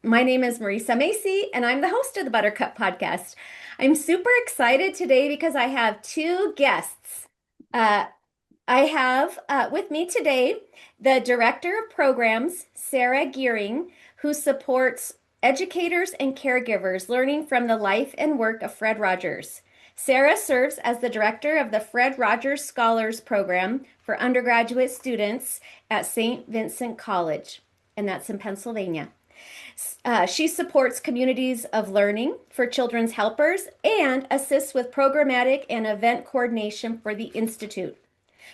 My name is Marisa Macy, and I'm the host of the Buttercup Podcast. I'm super excited today because I have two guests. Uh, I have with me today the Director of Programs, Sarah Goehring, who supports educators and caregivers learning from the life and work of Fred Rogers. Sarah serves as the director of the Fred Rogers Scholars Program for undergraduate students at Saint Vincent College, and that's in Pennsylvania. She supports communities of learning for children's helpers and assists with programmatic and event coordination for the Institute.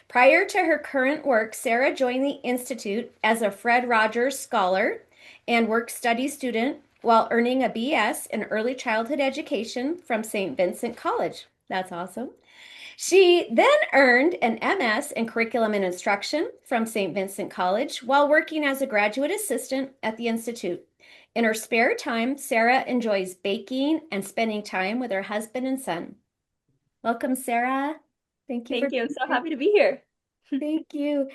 Prior to her current work, Sarah joined the Institute as a Fred Rogers Scholar and work study student while earning a BS in early childhood education from Saint Vincent College. That's awesome. She then earned an MS in curriculum and instruction from Saint Vincent College while working as a graduate assistant at the Institute. In her spare time, Sarah enjoys baking and spending time with her husband and son. Welcome, Sarah. Thank you for Thank you. I'm being so here. happy to be here. Thank you.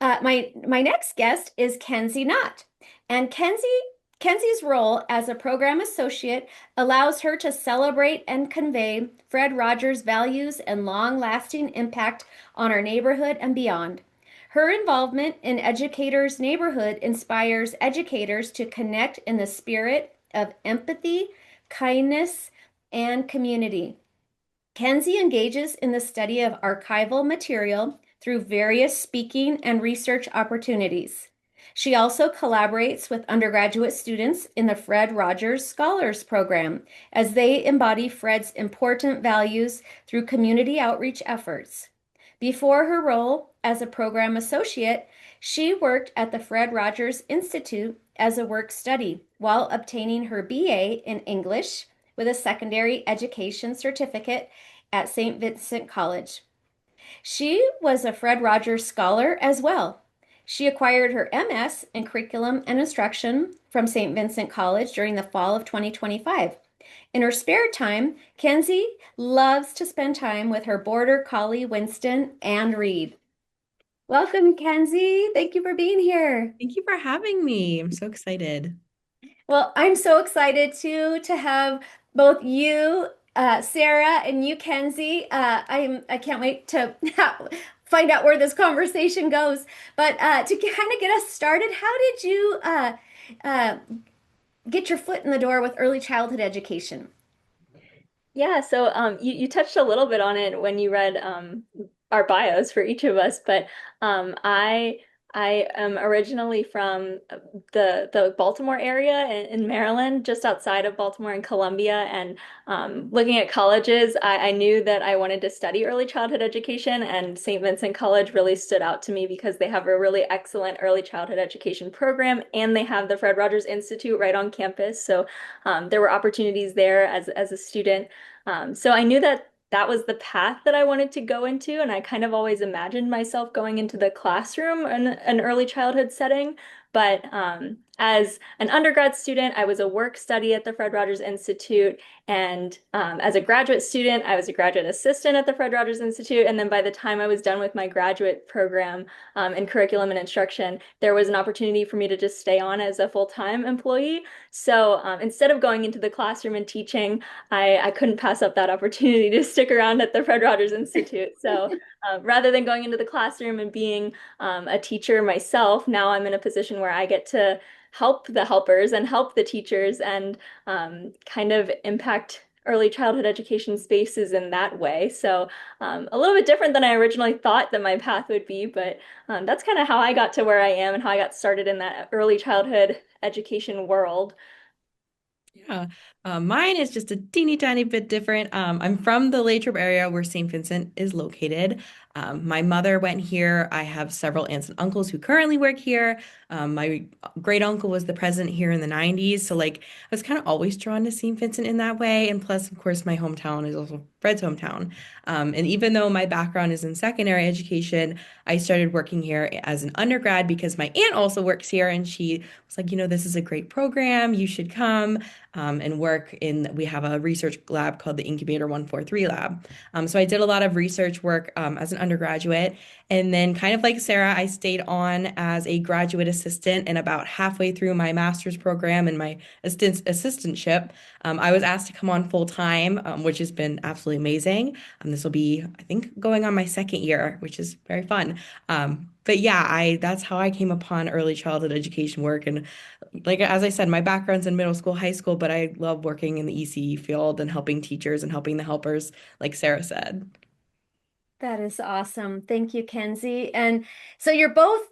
My next guest is Kenzee Knott, and Kenzee's role as a program associate allows her to celebrate and convey Fred Rogers' values and long-lasting impact on our neighborhood and beyond. Her involvement in Educators Neighborhood inspires educators to connect in the spirit of empathy, kindness, and community. Kenzee engages in the study of archival material through various speaking and research opportunities. She also collaborates with undergraduate students in the Fred Rogers Scholars Program as they embody Fred's important values through community outreach efforts. Before her role as a program associate, she worked at the Fred Rogers Institute as a work study while obtaining her BA in English with a secondary education certificate at Saint Vincent College. She was a Fred Rogers Scholar as well. She acquired her MS in Curriculum and Instruction from Saint Vincent College during the fall of 2025. In her spare time, Kenzee loves to spend time with her border collie Winston and read. Welcome, Kenzee. Thank you for being here. Thank you for having me. I'm so excited. Well, I'm so excited to have both you, Sarah, and you, Kenzee. I can't wait to find out where this conversation goes. But to kind of get us started, how did you uh, get your foot in the door with early childhood education? Yeah, so you touched a little bit on it when you read our bios for each of us, but I am originally from the Baltimore area in Maryland, just outside of Baltimore and Columbia. And looking at colleges, I knew that I wanted to study early childhood education, and St. Vincent College really stood out to me because they have a really excellent early childhood education program, and they have the Fred Rogers Institute right on campus. So there were opportunities there as a student. So I knew that that was the path that I wanted to go into, and I kind of always imagined myself going into the classroom in an early childhood setting. But as an undergrad student, I was a work study at the Fred Rogers Institute, and as a graduate student, I was a graduate assistant at the Fred Rogers Institute. And then by the time I was done with my graduate program in curriculum and instruction, there was an opportunity for me to just stay on as a full-time employee. So instead of going into the classroom and teaching, I couldn't pass up that opportunity to stick around at the Fred Rogers Institute. So rather than going into the classroom and being a teacher myself, now I'm in a position where I get to help the helpers and help the teachers and kind of impact early childhood education spaces in that way. So a little bit different than I originally thought that my path would be, but that's kind of how I got to where I am and how I got started in that early childhood education world. Yeah, mine is just a teeny tiny bit different. I'm from the Latrobe area where St. Vincent is located. My mother went here. I have several aunts and uncles who currently work here. My great uncle was the president here in the 90s. So, like, I was kind of always drawn to St. Vincent in that way. And plus, of course, my hometown is also Fred's hometown. And even though my background is in secondary education, I started working here as an undergrad because my aunt also works here and she was like, this is a great program. You should come. and work in, we have a research lab called the Incubator 143 Lab. So I did a lot of research work as an undergraduate. And then, kind of like Sarah, I stayed on as a graduate assistant. And about halfway through my master's program and my assistantship, I was asked to come on full time, which has been absolutely amazing. This will be, I think, going on my second year, which is very fun. But yeah, I that's how I came upon early childhood education work. And like as I said, my background's in middle school, high school, but I love working in the ECE field and helping teachers and helping the helpers, like Sarah said. That is awesome. Thank you, Kenzie. And so you're both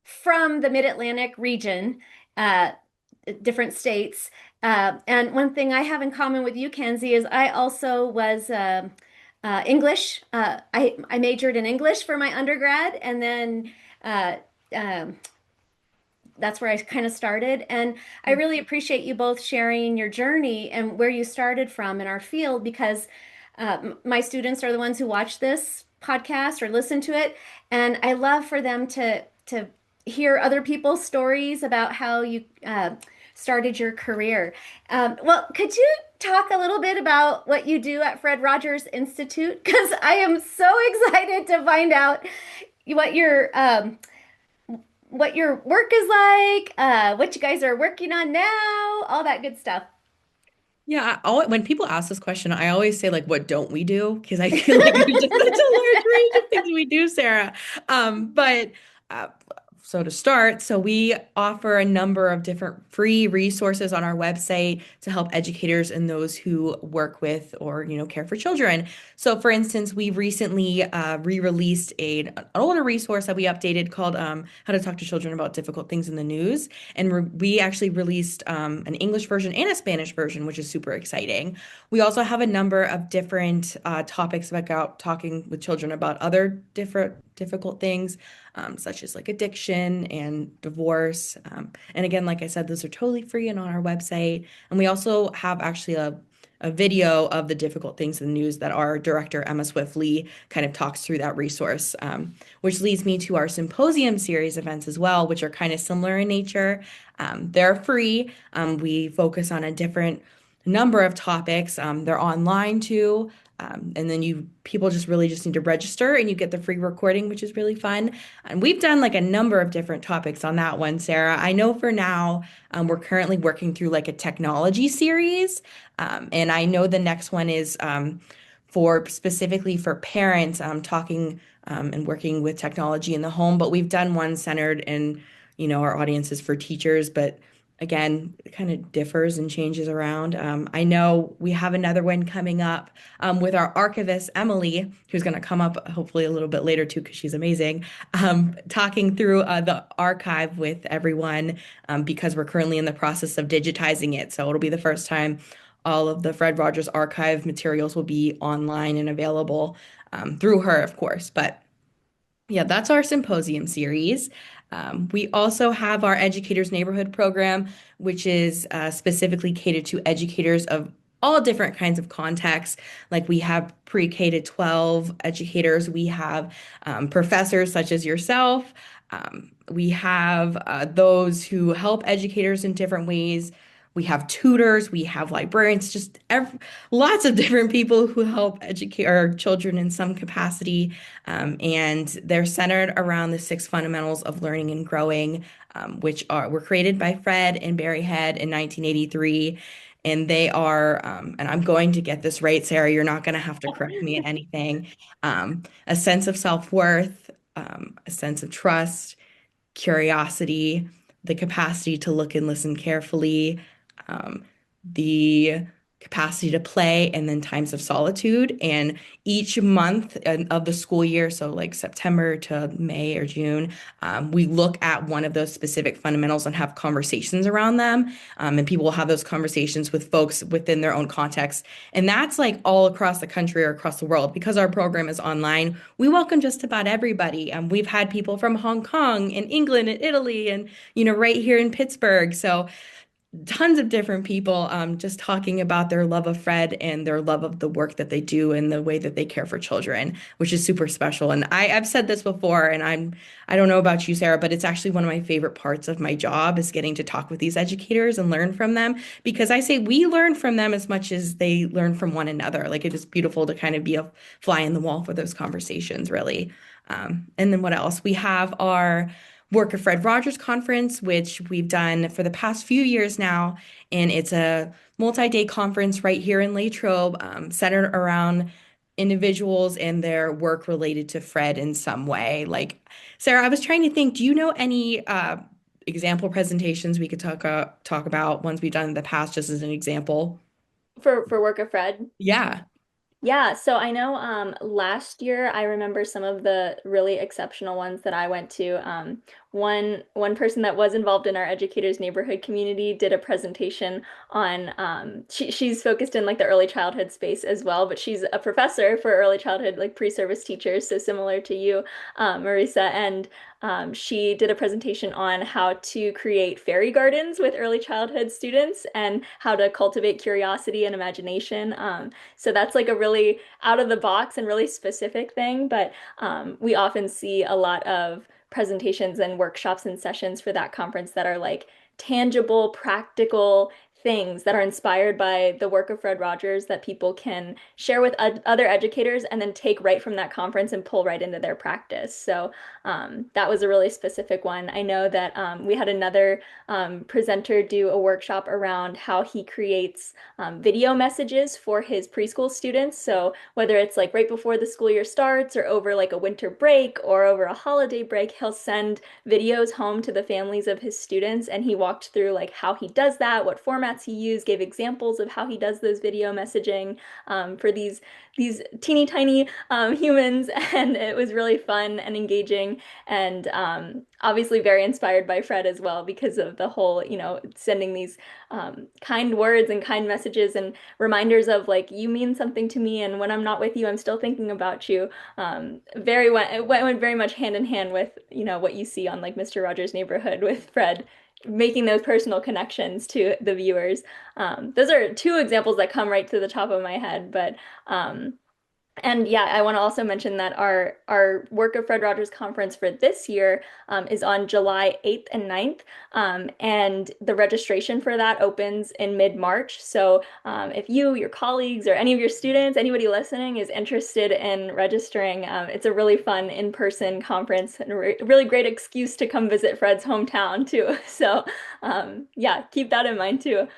from the Mid-Atlantic region, uh, different states. And one thing I have in common with you, Kenzie, is I also was English. I majored in English for my undergrad, and then uh, um, that's where I kind of started. And I really appreciate you both sharing your journey and where you started from in our field because my students are the ones who watch this podcast or listen to it. And I love for them to hear other people's stories about how you started your career. Well, could you talk a little bit about what you do at Fred Rogers Institute? Because I am so excited to find out what your work is like, what you guys are working on now, all that good stuff. Yeah, when people ask this question, I always say like, "What don't we do?" Because I feel like there's just such a large range of things we do, Sarah. But uh, so to start, so we offer a number of different free resources on our website to help educators and those who work with or care for children. So, for instance, we recently re-released an older resource that we updated called "How to Talk to Children About Difficult Things in the News." And we actually released an English version and a Spanish version, which is super exciting. We also have a number of different topics about talking with children about other different difficult things, such as like addiction and divorce. And again, like I said, those are totally free and on our website. And we also have actually a video of the difficult things in the news that our director, Emma Swift-Lee, kind of talks through that resource, which leads me to our symposium series events as well, which are kind of similar in nature. They're free. We focus on a different number of topics. They're online too. And then people just really just need to register and you get the free recording, which is really fun. And we've done like a number of different topics on that one, Sarah. I know for now, we're currently working through like a technology series. And I know the next one is for specifically for parents, talking and working with technology in the home. But we've done one centered in, our audiences for teachers, but again, it kind of differs and changes around. I know we have another one coming up with our archivist, Emily, who's going to come up hopefully a little bit later too, because she's amazing, talking through the archive with everyone because we're currently in the process of digitizing it. So it'll be the first time all of the Fred Rogers archive materials will be online and available through her, of course. But yeah, that's our symposium series. We also have our Educators Neighborhood program, which is specifically catered to educators of all different kinds of contexts. Like we have pre-K to 12 educators, we have professors such as yourself, we have those who help educators in different ways. We have tutors, we have librarians, just lots of different people who help educate our children in some capacity. And they're centered around the six fundamentals of learning and growing, which were created by Fred and Barry Head in 1983. And they are, and I'm going to get this right, Sarah, you're not going to have to correct me in anything. A sense of self-worth, a sense of trust, curiosity, the capacity to look and listen carefully, um, the capacity to play, and then times of solitude. And each month of the school year, so like September to May or June, we look at one of those specific fundamentals and have conversations around them. And people will have those conversations with folks within their own context. And that's like all across the country or across the world. Because our program is online, we welcome just about everybody. We've had people from Hong Kong and England and Italy and, right here in Pittsburgh. So tons of different people just talking about their love of Fred and their love of the work that they do and the way that they care for children, which is super special. And I've said this before, and I don't know about you, Sarah, but it's actually one of my favorite parts of my job is getting to talk with these educators and learn from them because I say we learn from them as much as they learn from one another. Like it is beautiful to kind of be a fly in the wall for those conversations, really. And then what else? We have our Work of Fred Rogers conference, which we've done for the past few years now. And it's a multi-day conference right here in Latrobe, centered around individuals and their work related to Fred in some way. Like, Sarah, I was trying to think, do you know any example presentations we could talk about ones we've done in the past, just as an example? For work of Fred. Yeah. Yeah, so I know last year I remember some of the really exceptional ones that I went to. One person that was involved in our educators neighborhood community did a presentation on she's focused in like the early childhood space as well, but she's a professor for early childhood like pre-service teachers, so similar to you, Marisa, and she did a presentation on how to create fairy gardens with early childhood students and how to cultivate curiosity and imagination. So that's like a really out of the box and really specific thing, but we often see a lot of presentations and workshops and sessions for that conference that are like tangible, practical things that are inspired by the work of Fred Rogers that people can share with other educators and then take right from that conference and pull right into their practice. So that was a really specific one. I know that we had another presenter do a workshop around how he creates video messages for his preschool students. So whether it's like right before the school year starts or over like a winter break or over a holiday break, he'll send videos home to the families of his students. And he walked through like how he does that, what formats he used, gave examples of how he does those video messaging for these teeny tiny humans. And it was really fun and engaging and obviously very inspired by Fred as well because of the whole, sending these kind words and kind messages and reminders of like, you mean something to me. And when I'm not with you, I'm still thinking about you. It went very much hand in hand with, what you see on like Mr. Rogers' Neighborhood with Fred making those personal connections to the viewers. Those are two examples that come right to the top of my head, but and yeah, I want to also mention that our Work of Fred Rogers conference for this year is on July 8th and 9th. And the registration for that opens in mid-March. So if you, your colleagues, or any of your students, anybody listening is interested in registering, it's a really fun in-person conference and a really great excuse to come visit Fred's hometown too. So yeah, keep that in mind too.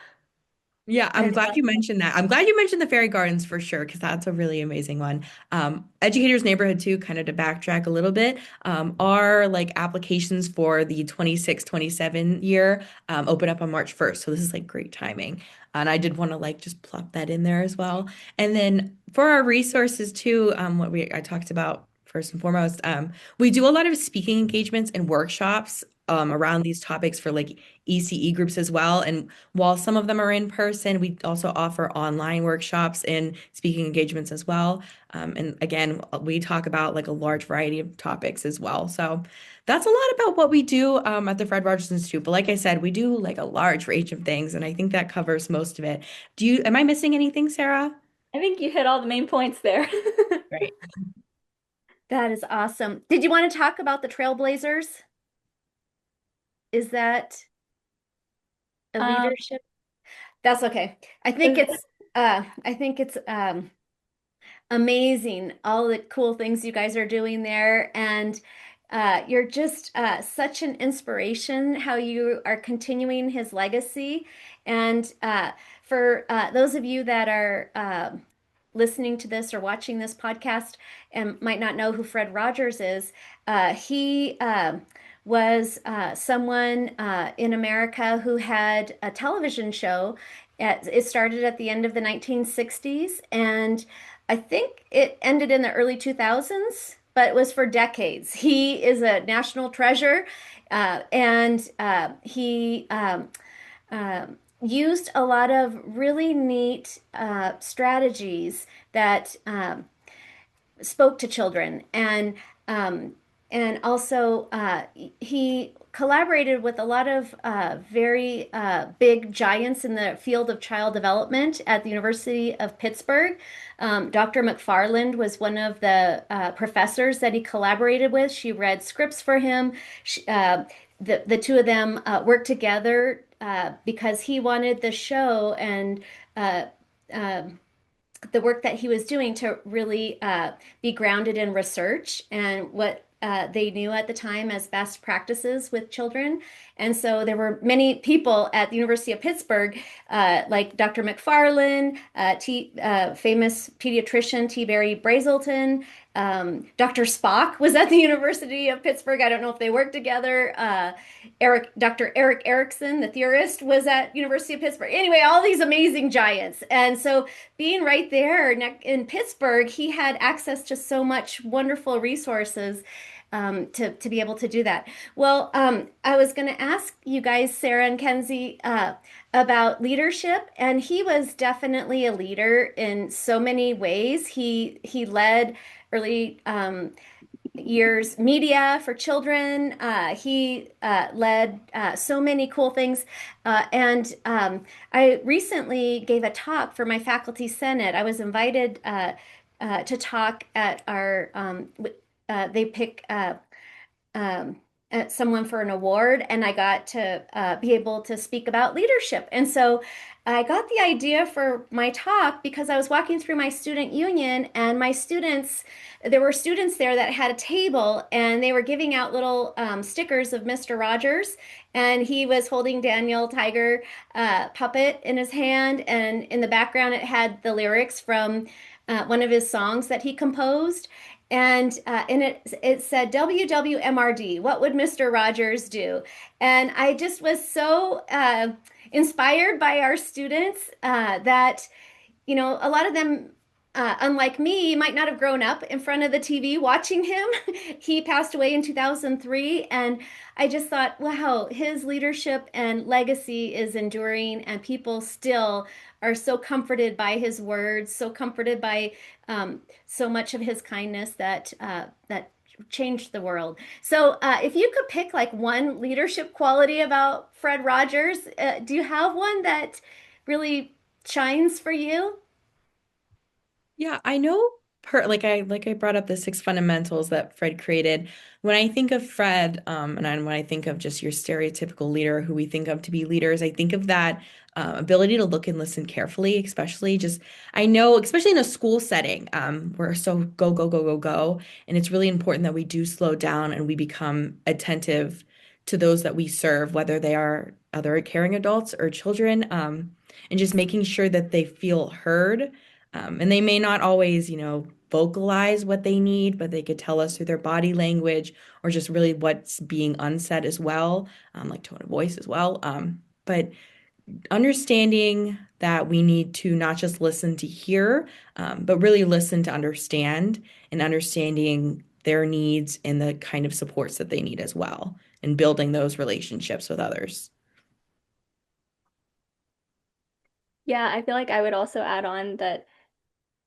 Yeah, I'm And glad you mentioned that. I'm glad you mentioned the fairy gardens for sure, because that's a really amazing one. Educators Neighborhood too, kind of to backtrack a little bit, our like applications for the 26-27 year open up on March 1st. So this is like great timing. And I did want to like just plop that in there as well. And then for our resources too, I talked about first and foremost, we do a lot of speaking engagements and workshops around these topics for like ECE groups as well. And while some of them are in person, we also offer online workshops and speaking engagements as well. And again, we talk about like a large variety of topics as well. So that's a lot about what we do at the Fred Rogers Institute. But like I said, we do like a large range of things, and I think that covers most of it. Am I missing anything, Sarah? I think you hit all the main points there. Right. that is awesome. Did you want to talk about the Trailblazers? Is that a Um, leadership? That's okay. I think it's amazing all the cool things you guys are doing there and you're just such an inspiration how you are continuing his legacy and for those of you that are listening to this or watching this podcast and might not know who Fred Rogers is, he was someone in America who had a television show. It started at the end of the 1960s, and I think it ended in the early 2000s, but it was for decades. He is a national treasure, and he used a lot of really neat strategies that spoke to children, um, and also he collaborated with a lot of very big giants in the field of child development at the University of Pittsburgh. Dr. McFarland was one of the professors that he collaborated with. She read scripts for him. The two of them worked together because he wanted the show and uh, um the work that he was doing to really be grounded in research and what they knew at the time as best practices with children. And so there were many people at the University of Pittsburgh, like Dr. McFarlane, famous pediatrician T. Barry Brazelton. Dr. Spock was at the University of Pittsburgh. I don't know if they worked together. Dr. Eric Erickson, the theorist, was at University of Pittsburgh. Anyway, all these amazing giants. And so being right there in Pittsburgh, he had access to so much wonderful resources to be able to do that. Well, I was going to ask you guys, Sarah and Kenzee, about leadership, and he was definitely a leader in so many ways. He led early years media for children. He led so many cool things. I recently gave a talk for my faculty senate. I was invited to talk at our, they pick um, someone for an award, and I got to be able to speak about leadership. And so I got the idea for my talk because I was walking through my student union, and there were students there that had a table, and they were giving out little stickers of Mr. Rogers, and he was holding Daniel Tiger puppet in his hand, and in the background it had the lyrics from one of his songs that he composed. And it said WWMRD, what would Mr. Rogers do? And I just was so inspired by our students that a lot of them, unlike me, might not have grown up in front of the TV watching him. He passed away in 2003, and I just thought, wow, his leadership and legacy is enduring, and people still are so comforted by his words, so comforted by so much of his kindness that changed the world. So, if you could pick like one leadership quality about Fred Rogers, do you have one that really shines for you? Yeah, I know like I brought up the six fundamentals that Fred created. When I think of Fred, when I think of just your stereotypical leader who we think of to be leaders, I think of that ability to look and listen carefully, especially just I know, especially in a school setting, we're so go, go, go, go, go. And it's really important that we do slow down and we become attentive to those that we serve, whether they are other caring adults or children, and just making sure that they feel heard and they may not always, vocalize what they need, but they could tell us through their body language or just really what's being unsaid as well, like tone of voice as well. But understanding that we need to not just listen to hear, but really listen to understand and understanding their needs and the kind of supports that they need as well, and building those relationships with others. Yeah, I feel like I would also add on that.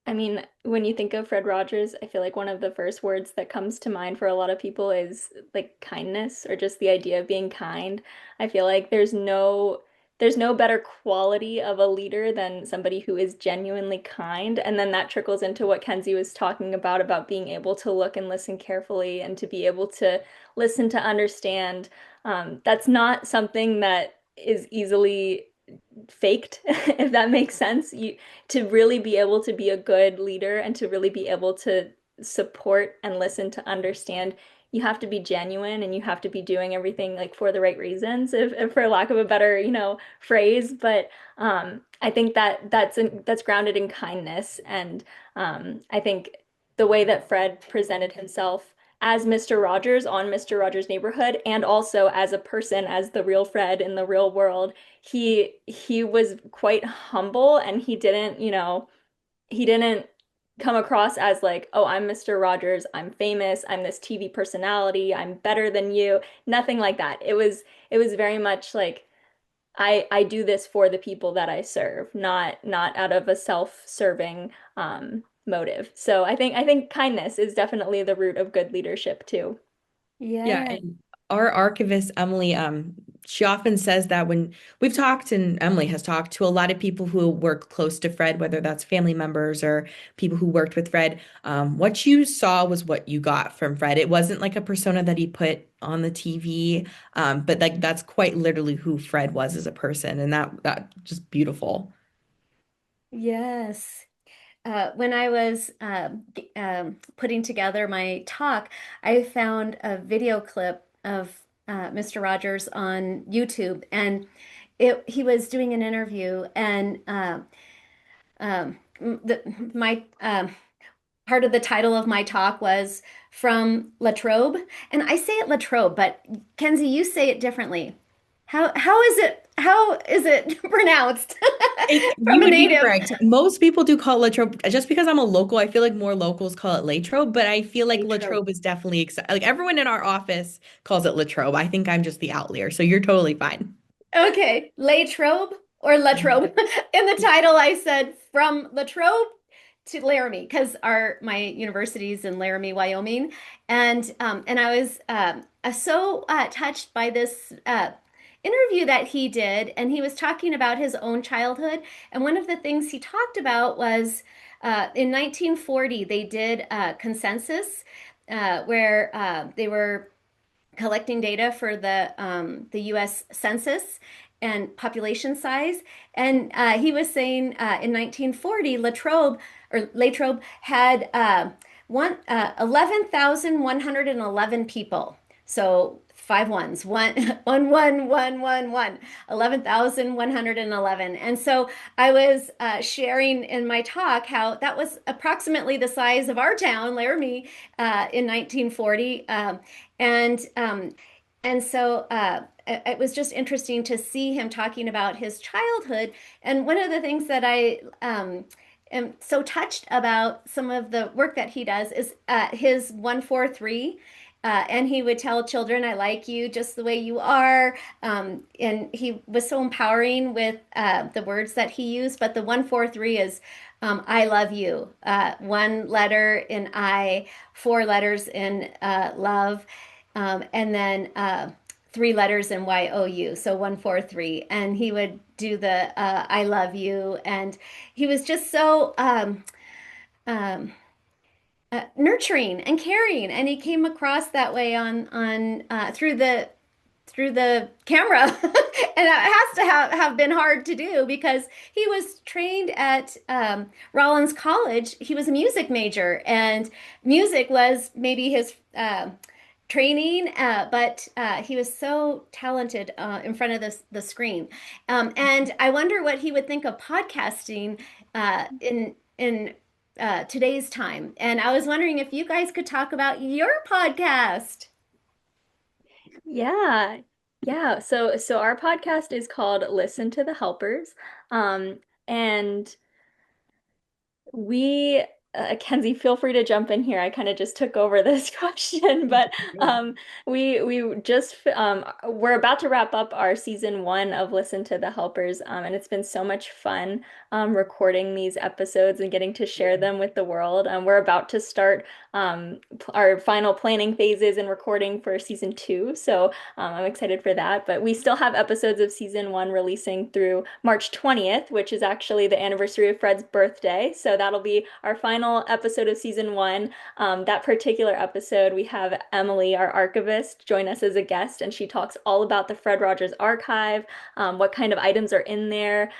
I mean, when you think of Fred Rogers, I feel like one of the first words that comes to mind for a lot of people is like kindness or just the idea of being kind. I feel like there's no better quality of a leader than somebody who is genuinely kind. And then that trickles into what Kenzee was talking about being able to look and listen carefully and to be able to listen to understand. That's not something that is easily faked, if that makes sense. To really be able to be a good leader and to really be able to support and listen to understand, you have to be genuine and you have to be doing everything like for the right reasons, if for lack of a better, phrase. But I think that's grounded in kindness, and I think the way that Fred presented himself as Mr. Rogers on Mr. Rogers' Neighborhood, and also as a person, as the real Fred in the real world, he was quite humble, and he didn't come across as like, oh, I'm Mr. Rogers, I'm famous, I'm this TV personality, I'm better than you. Nothing like that. It was very much like I do this for the people that I serve, not out of a self-serving motive. So I think kindness is definitely the root of good leadership too. Yeah, Yeah. and our archivist, Emily, she often says that when we've talked, and Emily has talked to a lot of people who work close to Fred, whether that's family members or people who worked with Fred, what you saw was what you got from Fred. It wasn't like a persona that he put on the TV, but like that's quite literally who Fred was as a person, and that just beautiful. Yes. When I was putting together my talk, I found a video clip of Mr. Rogers on YouTube, and he was doing an interview, and my part of the title of my talk was from Latrobe, and I say it Latrobe, but Kenzee, you say it differently. How is it pronounced You from a would be native? correct. Most people do call it Latrobe. Just because I'm a local, I feel like more locals call it Latrobe, but I feel like Latrobe. Latrobe is definitely like everyone in our office calls it Latrobe. I think I'm just the outlier, so you're totally fine. Okay, Latrobe or Latrobe. In the title, I said from Latrobe to Laramie because our my university is in Laramie, Wyoming, and I was so touched by this interview that he did, and he was talking about his own childhood, and one of the things he talked about was in 1940 they did a consensus where they were collecting data for the U.S. Census and population size. And he was saying in 1940, Latrobe had 11,111 people. So five ones, one, one, one, one, one, one, 11,111. And so I was sharing in my talk how that was approximately the size of our town, Laramie, in 1940. And um, and so it was just interesting to see him talking about his childhood. And one of the things that I am so touched about some of the work that he does is his 143. And he would tell children, I like you just the way you are. And he was so empowering with the words that he used. But the 143 is I love you. One letter in I, four letters in love, and then three letters in YOU, so 143. And he would do the I love you. And he was just so um, nurturing and caring. And he came across that way on through the camera. And that has to have been hard to do because he was trained at Rollins College. He was a music major, and music was maybe his training, but he was so talented in front of the screen. And I wonder what he would think of podcasting in today's time. And I was wondering if you guys could talk about your podcast. Yeah. Yeah. So our podcast is called Listen to the Helpers. And we, Kenzee, feel free to jump in here. I kind of just took over this question, but we just we're about to wrap up our season 1 of Listen to the Helpers, and it's been so much fun recording these episodes and getting to share them with the world. We're about to start our final planning phases and recording for season 2, so I'm excited for that. But we still have episodes of season 1 releasing through March 20th, which is actually the anniversary of Fred's birthday. So that'll be our final episode of season 1. That particular episode, we have Emily, our archivist, join us as a guest, and she talks all about the Fred Rogers archive, what kind of items are in there,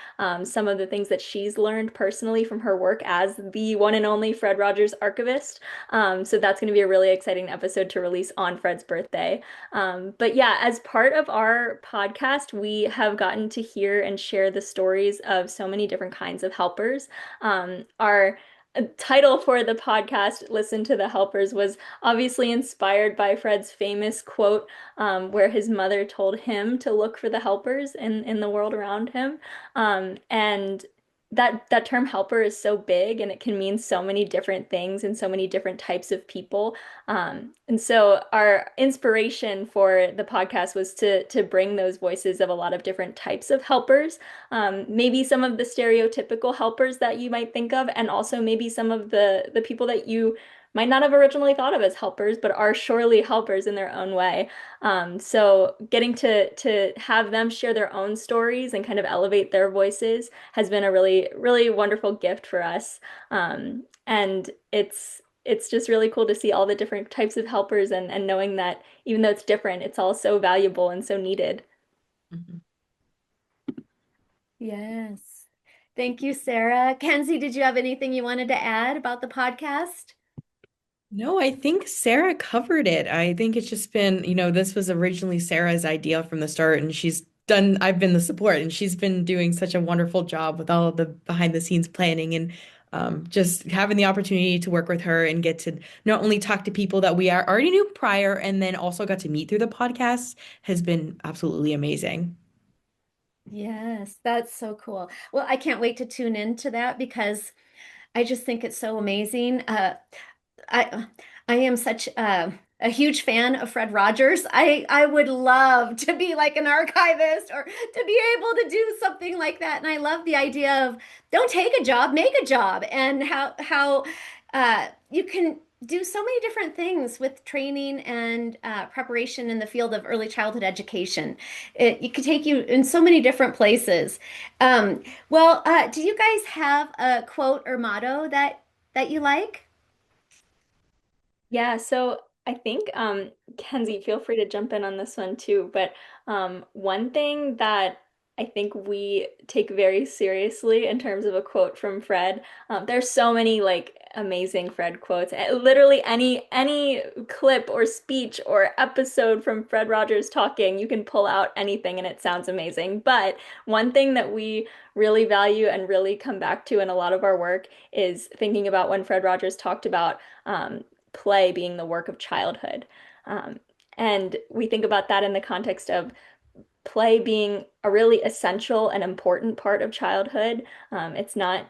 some of the things that she's learned personally from her work as the one and only Fred Rogers archivist. So that's going to be a really exciting episode to release on Fred's birthday. But yeah, as part of our podcast, we have gotten to hear and share the stories of so many different kinds of helpers. Our title for the podcast, Listen to the Helpers, was obviously inspired by Fred's famous quote, where his mother told him to look for the helpers in the world around him. And that term helper is so big and it can mean so many different things and so many different types of people. And so our inspiration for the podcast was to bring those voices of a lot of different types of helpers, maybe some of the stereotypical helpers that you might think of, and also maybe some of the people that you might not have originally thought of as helpers, but are surely helpers in their own way. So getting to have them share their own stories and kind of elevate their voices has been a really, really wonderful gift for us. And it's just really cool to see all the different types of helpers and knowing that even though it's different, it's all so valuable and so needed. Mhm. Yes. Thank you, Sarah. Kenzie, did you have anything you wanted to add about the podcast? No, I think Sarah covered it. I think it's just been, this was originally Sarah's idea from the start, and I've been the support, and she's been doing such a wonderful job with all of the behind the scenes planning and just having the opportunity to work with her and get to not only talk to people that we already knew prior and then also got to meet through the podcast has been absolutely amazing. Yes, that's so cool. Well, I can't wait to tune into that because I just think it's so amazing. I I am such a huge fan of Fred Rogers. I would love to be like an archivist or to be able to do something like that. And I love the idea of don't take a job, make a job, and how you can do so many different things with training and preparation in the field of early childhood education. It could take you in so many different places. Do you guys have a quote or motto that you like? Yeah, so I think Kenzie, feel free to jump in on this one too, but one thing that I think we take very seriously in terms of a quote from Fred, there's so many like amazing Fred quotes. Literally any clip or speech or episode from Fred Rogers talking, you can pull out anything and it sounds amazing. But one thing that we really value and really come back to in a lot of our work is thinking about when Fred Rogers talked about play being the work of childhood. Um, and we think about that in the context of play being a really essential and important part of childhood. It's not,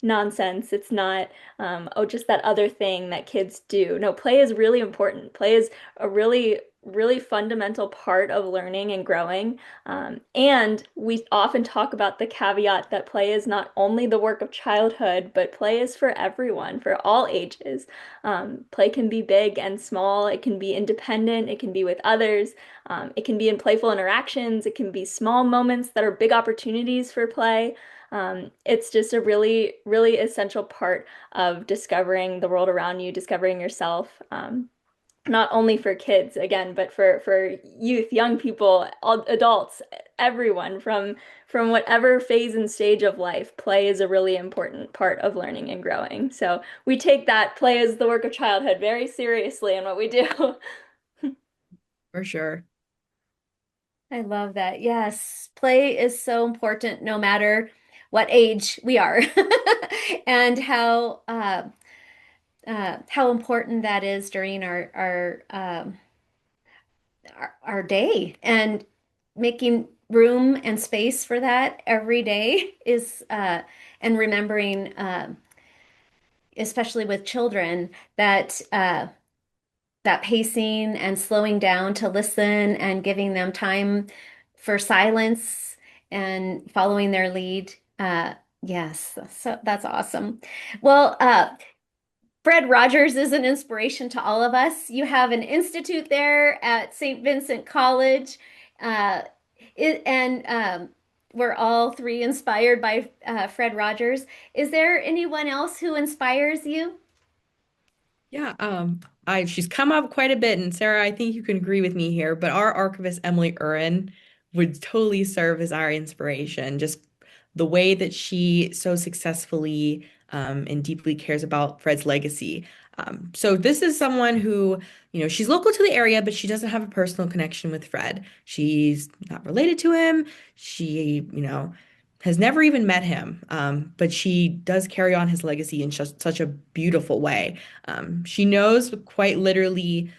nonsense. It's not, oh, just that other thing that kids do. No, play is really important. Play is a really, really fundamental part of learning and growing. And we often talk about the caveat that play is not only the work of childhood, but play is for everyone, for all ages. Play can be big and small. It can be independent. It can be with others. It can be in playful interactions. It can be small moments that are big opportunities for play. It's just a really, really essential part of discovering the world around you, discovering yourself. Not only for kids, again, but for youth, young people, all, adults, everyone from whatever phase and stage of life, play is a really important part of learning and growing. So we take that play as the work of childhood very seriously in what we do. For sure. I love that. Yes, play is so important no matter what age we are, and how important that is during our day, and making room and space for that every day is and remembering, especially with children, that pacing and slowing down to listen and giving them time for silence and following their lead. Yes, so that's awesome. Well, Fred Rogers is an inspiration to all of us. You have an institute there at Saint Vincent College, uh, and we're all three inspired by Fred Rogers. Is there anyone else who inspires you? Yeah, she's come up quite a bit, and Sarah, I think you can agree with me here, but our archivist Emily Urin would totally serve as our inspiration. Just the way that she so successfully and deeply cares about Fred's legacy. So this is someone who, she's local to the area, but she doesn't have a personal connection with Fred. She's not related to him. She, has never even met him, but she does carry on his legacy in just such a beautiful way. She knows quite literally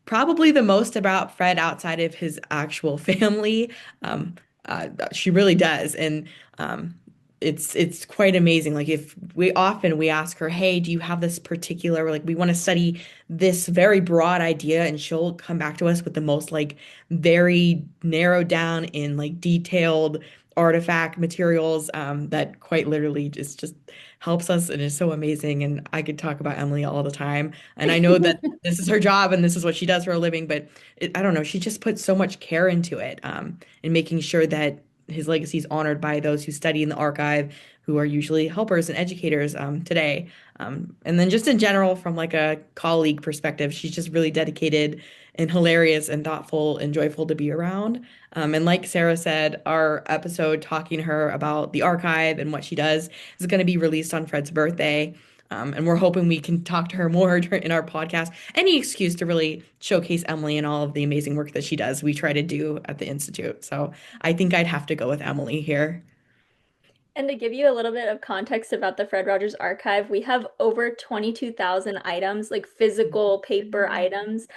probably the most about Fred outside of his actual family. She really does. And it's quite amazing. Like if we ask her, hey, do you have this particular, like we want to study this very broad idea, and she'll come back to us with the most like very narrowed down in like detailed artifact materials that quite literally just helps us and is so amazing. And I could talk about Emily all the time. And I know that this is her job and this is what she does for a living, but I don't know, she just puts so much care into it in making sure that his legacy is honored by those who study in the archive, who are usually helpers and educators today. And then just in general, from like a colleague perspective, she's just really dedicated and hilarious and thoughtful and joyful to be around. And like Sarah said, our episode talking to her about the archive and what she does is going to be released on Fred's birthday. And we're hoping we can talk to her more in our podcast. Any excuse to really showcase Emily and all of the amazing work that she does, we try to do at the Institute. So I think I'd have to go with Emily here. And to give you a little bit of context about the Fred Rogers Archive, we have over 22,000 items, like physical paper items,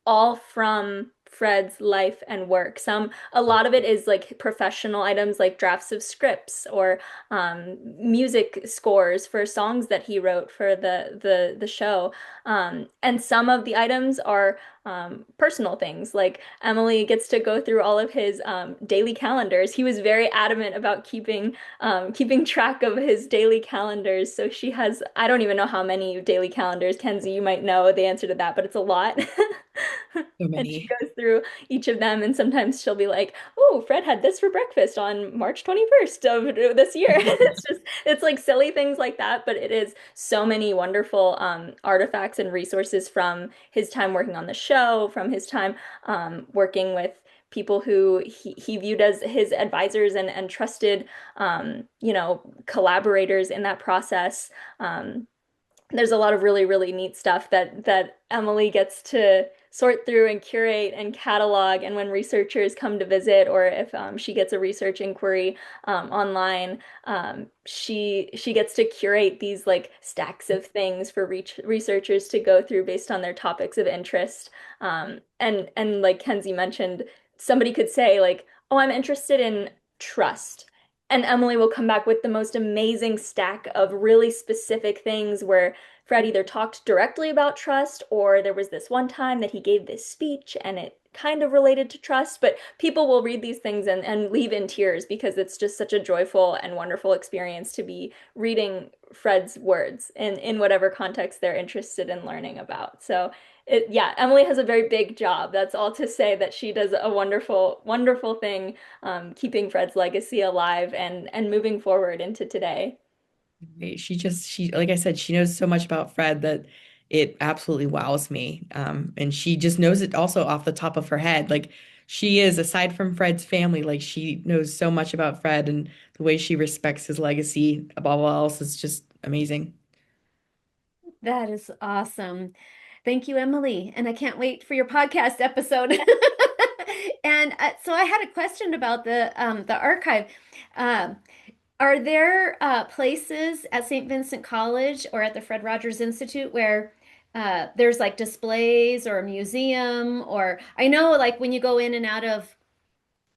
all from Fred's life and work. A lot of it is like professional items, like drafts of scripts or music scores for songs that he wrote for the show. And some of the items are personal things. Like Emily gets to go through all of his daily calendars. He was very adamant about keeping track of his daily calendars. So she has, I don't even know how many daily calendars. Kenzee, you might know the answer to that, but it's a lot. So And she many. goes through each of them, and sometimes she'll be like, "Oh, Fred had this for breakfast on March 21st of this year." It's like silly things like that, but it is so many wonderful artifacts and resources from his time working on the show, from his time working with people who he viewed as his advisors and trusted, collaborators in that process. There's a lot of really, really neat stuff that Emily gets to sort through and curate and catalog. And when researchers come to visit, or if she gets a research inquiry online, she gets to curate these like stacks of things for researchers to go through based on their topics of interest. And like Kenzee mentioned, somebody could say like, "Oh, I'm interested in trust." And Emily will come back with the most amazing stack of really specific things where Fred either talked directly about trust, or there was this one time that he gave this speech and it kind of related to trust. But people will read these things and leave in tears because it's just such a joyful and wonderful experience to be reading Fred's words in whatever context they're interested in learning about. So yeah, Emily has a very big job. That's all to say that she does a wonderful, wonderful thing, keeping Fred's legacy alive and moving forward into today. Right. She like I said, she knows so much about Fred that it absolutely wows me. And she just knows it also off the top of her head. Like she is, aside from Fred's family, like she knows so much about Fred and the way she respects his legacy above all else is just amazing. That is awesome. Thank you, Emily. And I can't wait for your podcast episode. And so I had a question about the archive. Um, are there places at Saint Vincent College or at the Fred Rogers Institute where there's like displays or a museum? Or I know like when you go in and out of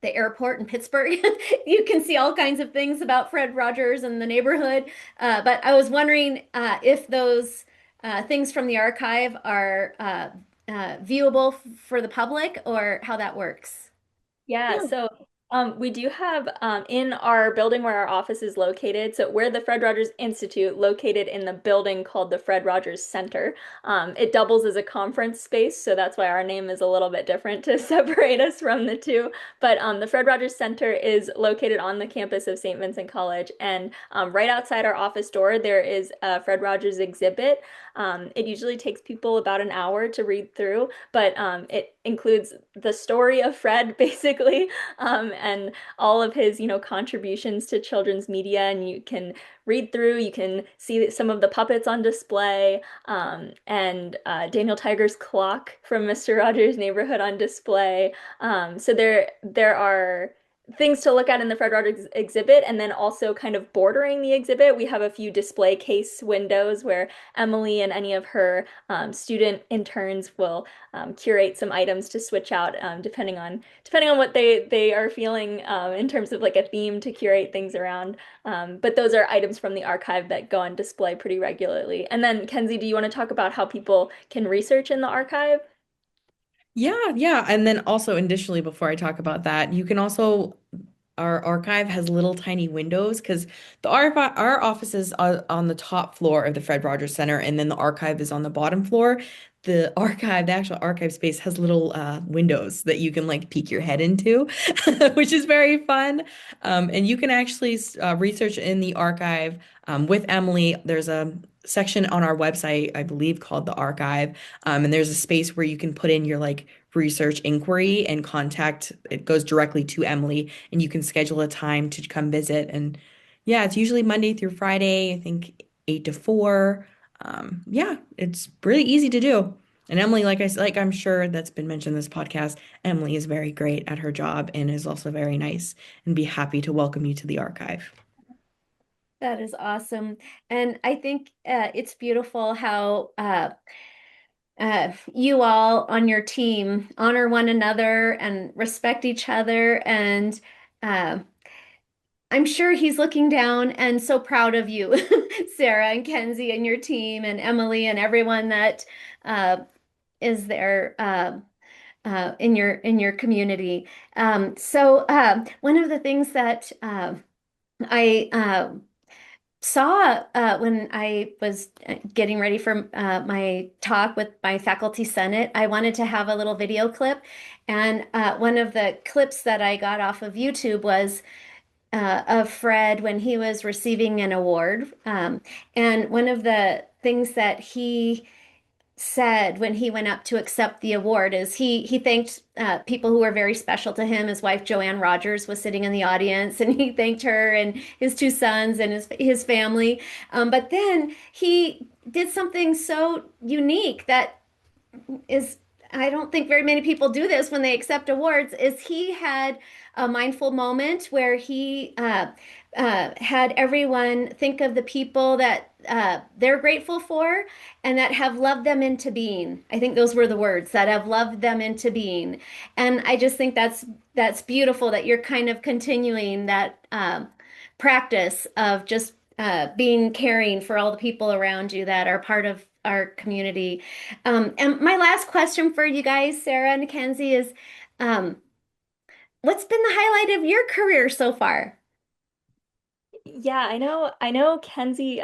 the airport in Pittsburgh, you can see all kinds of things about Fred Rogers and the neighborhood. But I was wondering if those things from the archive are viewable for the public or how that works. Yeah, Yeah. so we do have in our building where our office is located, so we're the Fred Rogers Institute, located in the building called the Fred Rogers Center. It doubles as a conference space, so that's why our name is a little bit different to separate us from the two. But the Fred Rogers Center is located on the campus of St. Vincent College, and right outside our office door, there is a Fred Rogers exhibit. It usually takes people about an hour to read through, but it includes the story of Fred, basically, and all of his, contributions to children's media. And you can read through, you can see some of the puppets on display, and Daniel Tiger's clock from Mr. Rogers' Neighborhood on display. So there are things to look at in the Fred Rogers exhibit, and then also kind of bordering the exhibit, we have a few display case windows where Emily and any of her student interns will curate some items to switch out depending on what they are feeling in terms of like a theme to curate things around. But those are items from the archive that go on display pretty regularly. And then, Kenzee, do you want to talk about how people can research in the archive? Yeah, yeah. And then also additionally, before I talk about that, you can also our archive has little tiny windows because our office is on the top floor of the Fred Rogers Center, and then the archive is on the bottom floor. The actual archive space has little windows that you can like peek your head into, which is very fun. And you can actually research in the archive with Emily. There's a section on our website, I believe, called the archive. And there's a space where you can put in your like research inquiry and contact. It goes directly to Emily, and you can schedule a time to come visit. And yeah, it's usually Monday through Friday, I think 8 to 4. Yeah, it's really easy to do. And Emily, like I said, like I'm sure that's been mentioned in this podcast, Emily is very great at her job and is also very nice and be happy to welcome you to the archive. That is awesome. And I think it's beautiful how you all on your team honor one another and respect each other. And uh, I'm sure he's looking down and so proud of you, Sarah and Kenzee and your team and Emily and everyone that uh, is there in your community. One of the things that I saw when I was getting ready for my talk with my faculty senate, I wanted to have a little video clip. And one of the clips that I got off of YouTube was of Fred when he was receiving an award. And one of the things that he said when he went up to accept the award is he thanked people who were very special to him. His wife Joanne Rogers was sitting in the audience, and he thanked her and his two sons and his family. But then he did something so unique that is I don't think very many people do this when they accept awards, is he had a mindful moment where he had everyone think of the people that they're grateful for and that have loved them into being. I think those were the words, that have loved them into being. And I just think that's beautiful that you're kind of continuing that practice of just being caring for all the people around you that are part of our community. And my last question for you guys, Sarah and Kenzee, is um, what's been the highlight of your career so far? Yeah, I know Kenzie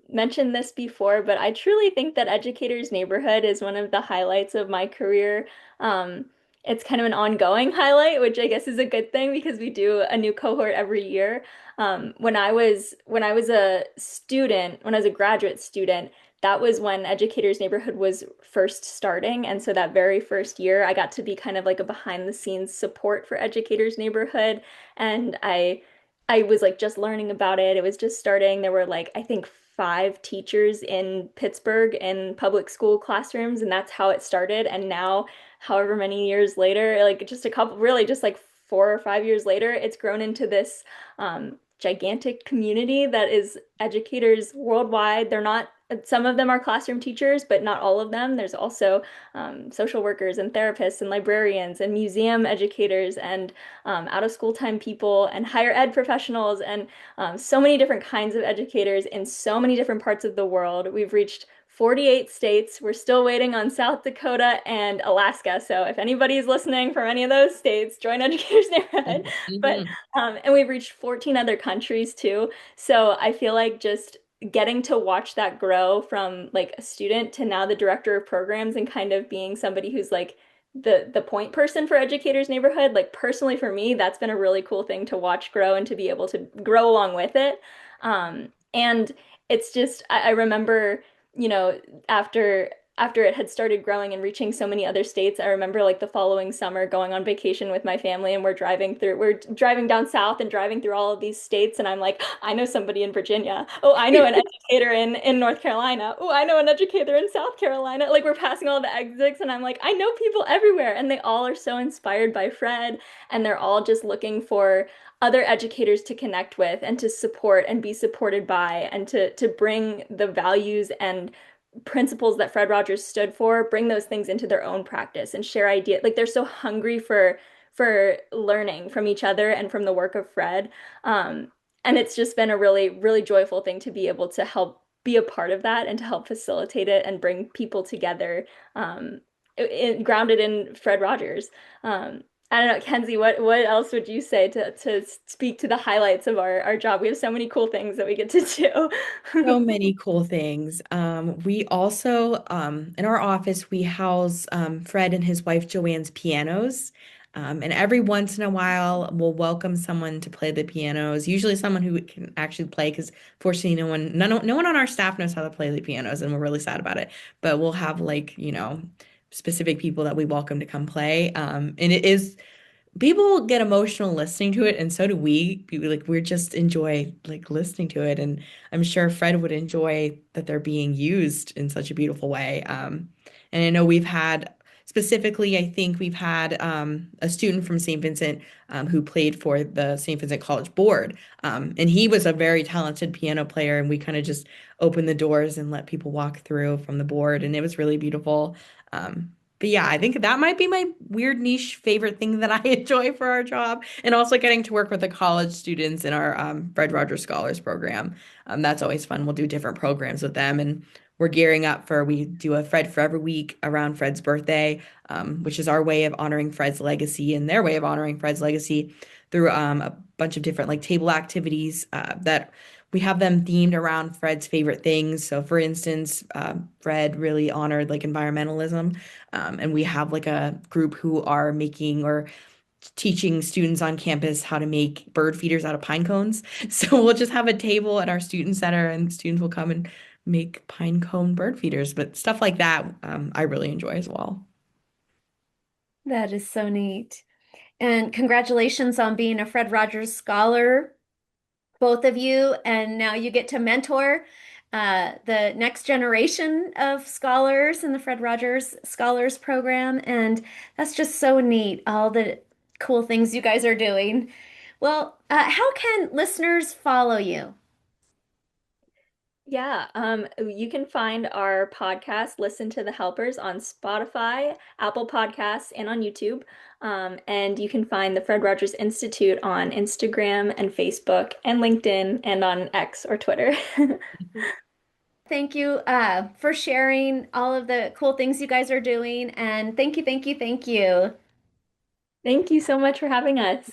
mentioned this before, but I truly think that Educators Neighborhood is one of the highlights of my career. Um, it's kind of an ongoing highlight, which I guess is a good thing because we do a new cohort every year. When I was a student, when I was a graduate student, that was when Educators Neighborhood was first starting. And so that very first year, I got to be kind of like a behind the scenes support for Educators Neighborhood. And I was like just learning about it. It was just starting. There were like, I think 5 teachers in Pittsburgh in public school classrooms, and that's how it started. And now, however many years later, like just a couple, really just like 4 or 5 years later, it's grown into this gigantic community that is educators worldwide. They're not, some of them are classroom teachers, but not all of them. There's also social workers and therapists and librarians and museum educators and out of school time people and higher ed professionals and so many different kinds of educators in so many different parts of the world. We've reached 48 states. We're still waiting on South Dakota and Alaska. So if anybody's listening from any of those states, join Educators Neighborhood. But Mhm. and we've reached 14 other countries too. So I feel like just getting to watch that grow from like a student to now the director of programs and kind of being somebody who's like the point person for Educators Neighborhood, like personally for me, that's been a really cool thing to watch grow and to be able to grow along with it. And it's just I remember, you know, after it had started growing and reaching so many other states, I remember like the following summer going on vacation with my family and we're driving down south and driving through all of these states and I'm like, I know somebody in Virginia. Oh, I know an educator in North Carolina. Oh, I know an educator in South Carolina. Like we're passing all the exits and I'm like, I know people everywhere and they all are so inspired by Fred and they're all just looking for other educators to connect with and to support and be supported by and to bring the values and principles that Fred Rogers stood for, bring those things into their own practice and share ideas. Like they're so hungry for learning from each other and from the work of Fred. And it's just been a really, really joyful thing to be able to help be a part of that and to help facilitate it and bring people together grounded in Fred Rogers. I don't know, Kenzie, what else would you say to speak to the highlights of our job? We have so many cool things that we get to do. So many cool things. We also, in our office, we house Fred and his wife Joanne's pianos. And every once in a while, we'll welcome someone to play the pianos, usually someone who can actually play, because fortunately, no one on our staff knows how to play the pianos, and we're really sad about it. But we'll have like, specific people that we welcome to come play. And it is people get emotional listening to it, and so do we. People like we just enjoy like listening to it, and I'm sure Fred would enjoy that they're being used in such a beautiful way. And I know we've had specifically, I think we've had a student from St. Vincent who played for the St. Vincent College board, and he was a very talented piano player, and we kind of just opened the doors and let people walk through from the board, and it was really beautiful. But yeah, I think that might be my weird niche favorite thing that I enjoy for our job. And also getting to work with the college students in our Fred Rogers Scholars Program. That's always fun. We'll do different programs with them. And we're gearing up we do a Fred Forever week around Fred's birthday, which is our way of honoring Fred's legacy and their way of honoring Fred's legacy through a bunch of different like table activities that we have them themed around Fred's favorite things. So, for instance, Fred really honored like environmentalism. And we have like a group who are making or teaching students on campus how to make bird feeders out of pine cones. So we'll just have a table at our student center and students will come and make pine cone bird feeders. But stuff like that, I really enjoy as well. That is so neat. And congratulations on being a Fred Rogers Scholar, both of you. And now you get to mentor the next generation of scholars in the Fred Rogers Scholars Program. And that's just so neat, all the cool things you guys are doing. Well, how can listeners follow you? Yeah, you can find our podcast, Listen to the Helpers, on Spotify, Apple Podcasts, and on YouTube. And you can find the Fred Rogers Institute on Instagram and Facebook and LinkedIn and on X or Twitter. Thank you for sharing all of the cool things you guys are doing. And thank you, thank you, thank you. Thank you so much for having us.